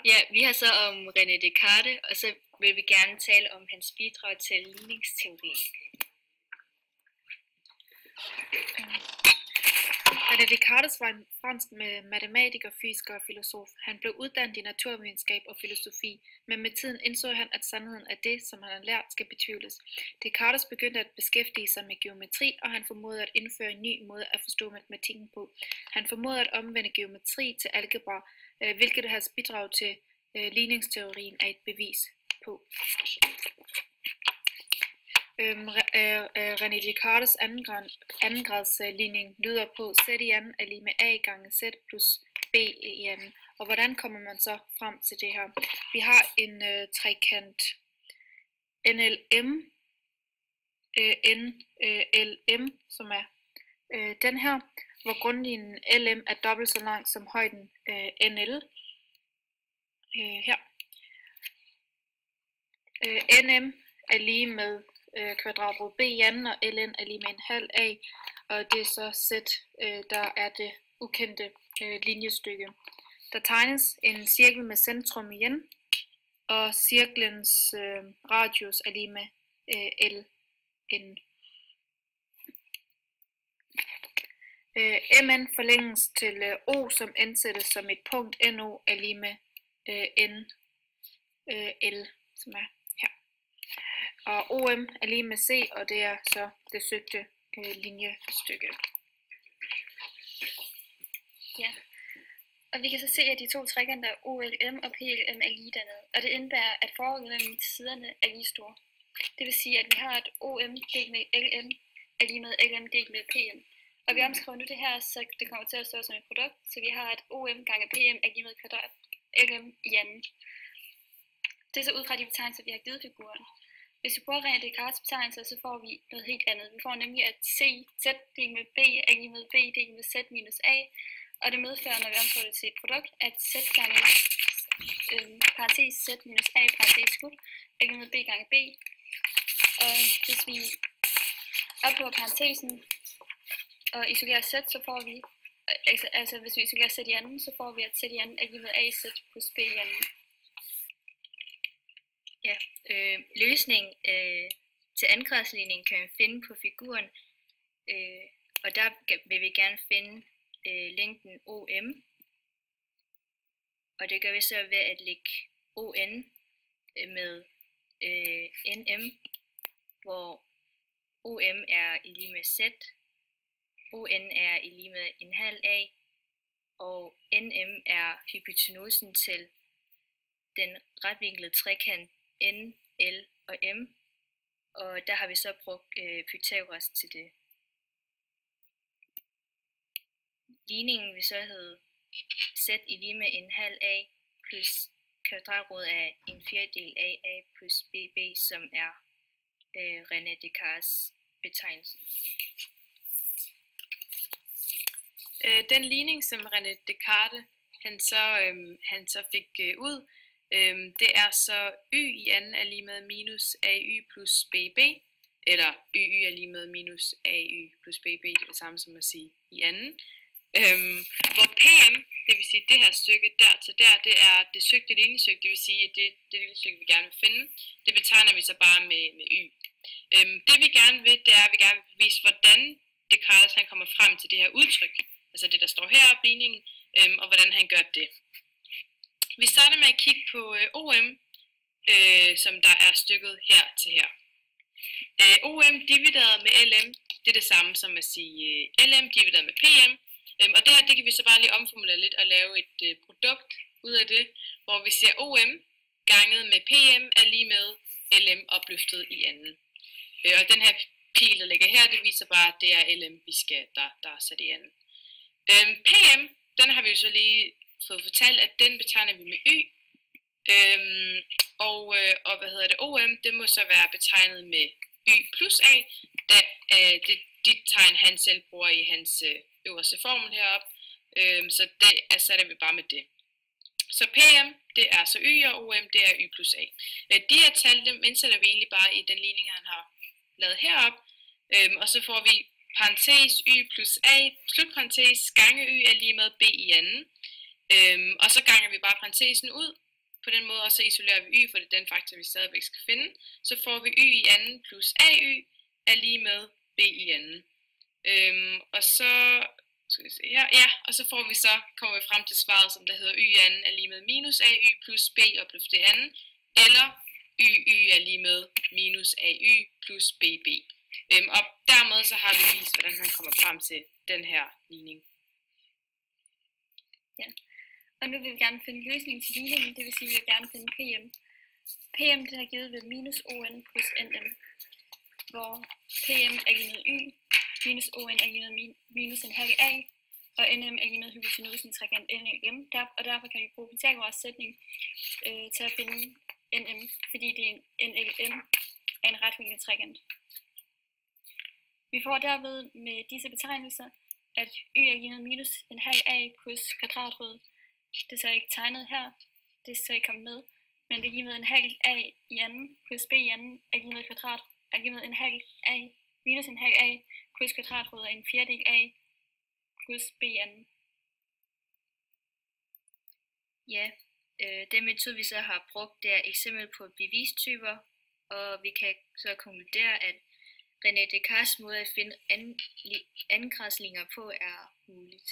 Ja, vi har så om René Descartes, og så vil vi gerne tale om hans bidrag til ligningsteorien. René Descartes var en fransk matematiker, fysiker og filosof. Han blev uddannet i naturvidenskab og filosofi, men med tiden indså han, at sandheden af det, som han har lært, skal betvivles. Descartes begyndte at beskæftige sig med geometri, og han formodede at indføre en ny måde at forstå matematikken på. Han formodede at omvende geometri til algebra, hvilket hans bidrag til ligningsteorien er et bevis på. René Descartes' andengradsligning lyder på z i anden er lig med a gange z plus b i anden. Og hvordan kommer man så frem til det her? Vi har en trekant NLM, NLM, som er den her, hvor grundlinjen LM er dobbelt så lang som højden NL. Her. NM er lige med kvadratbrud b i anden, og ln er lige med en halv a, og det er så z, der er det ukendte linjestykke. Der tegnes en cirkel med centrum igen, og cirklens radius er lige med ln. Mn forlænges til O, som ansættes som et punkt. NO er lige med NL, som er her. Og OM er lige med C, og det er så det søgte linjestykke. Ja, og vi kan så se, at de to trekanter OLM og PLM er lige dernede, og det indebærer, at forholdet mellem siderne er lige store. Det vil sige, at vi har et OM delt med LM er lige med LM delt med PM. Og vi omskriver nu det her, så det kommer til at stå som et produkt, så vi har, at OM gange PM er lige med kvadrat LM i anden. Det er så ud fra de betegnelser, vi har givet figuren. Hvis vi bruger René Descartes' betegnelser, så får vi noget helt andet. Vi får nemlig, at Z delt med B er lige med B delt med Z minus A. Og det medfører, når vi omskriver det til et produkt, at Z gange parentes Z minus A parentes slut er lige med B gange B. Og hvis vi ophører parentesen og isolerer Z, så får vi, altså hvis vi isolerer Z i anden, så får vi, at Z i anden er lige med AZ plus B i anden. Ja, løsning til andengradsligningen kan man finde på figuren, og der vil vi gerne finde længden OM, og det gør vi så ved at lægge ON med NM, hvor OM er i lige med Z, ON er i lige med en halv A, og NM er hypotenusen til den retvinklede trekant N, L og M, og der har vi så brugt Pythagoras til det. Ligningen vil så hedde Z i lige med en halv A plus kvadratrod af en fjerdedel af A plus BB, som er René Descartes' betegnelse. Den ligning, som René Descartes han så fik ud, det er så y i anden er lige med minus AY plus BB, eller y er lige med minus AY plus BB, det er det samme som at sige i anden. Hvor PM, det vil sige det her stykke der til der, det er det søgte linjestykke, det vil sige at det linjestykke vi gerne vil finde, det betegner vi så bare med y. Det vi gerne vil, det er at vi gerne vil bevise, hvordan Descartes han kommer frem til det her udtryk, altså det der står heroppe i ligningen, og hvordan han gør det. Vi starter med at kigge på OM, som der er stykket her til her. OM divideret med LM, det er det samme som at sige LM divideret med PM. Og det kan vi så bare lige omformulere lidt og lave et produkt ud af det, hvor vi ser OM ganget med PM er lige med LM opløftet i anden. Og den her pil, der ligger her, det viser bare, at det er LM, der er sat i anden. PM, den har vi jo så lige fået fortalt, at den betegner vi med Y. Og OM, det må så være betegnet med Y plus A, da det de tegn han selv bruger i hans øverste formel heroppe. Så det erstatter vi bare med det. Så PM, det er så Y, og OM, det er Y plus A. De her tal, dem indsætter vi egentlig bare i den ligning, han har lavet heroppe. Og så får vi parentes Y plus A, slutparentes, gange Y er lige med B i anden. Og så ganger vi bare parentesen ud, på den måde, og så isolerer vi y, for det er den faktor, vi stadigvæk skal finde, så får vi y i anden plus ay er lige med b i anden. Og så skal vi se her, ja, og så kommer vi frem til svaret, som der hedder y i anden er lige med minus ay plus b opløft det anden, eller y er lige med minus ay plus bb. Og dermed så har vi vist, hvordan man kommer frem til den her ligning. Ja. Og nu vil vi gerne finde løsningen til ligningen, det vil sige, at vi vil gerne finde PM. PM det er givet ved minus on plus nm, hvor PM er lige med y, minus on er lige med minus en halv a, og nm er lige med hypotenusen trekant NLM, og derfor kan vi bruge Pythagoras sætning til at finde nm, fordi det er en NLM af en retvinklet trekant. Vi får derved med disse betegnelser, at y er lige med minus en halv a plus kvadratrod. Det er så ikke tegnet her, det er så ikke kommet med, men det er lige med en halv a i anden plus b i anden er lige med kvadrat, er lige med en halv a minus en halv a plus kvadratrod er en fjerdedel a plus b i anden. Ja, den metode vi så har brugt, det er eksempel på bevistyper, og vi kan så konkludere, at René Descartes' måde at finde andengradsligninger på er muligt.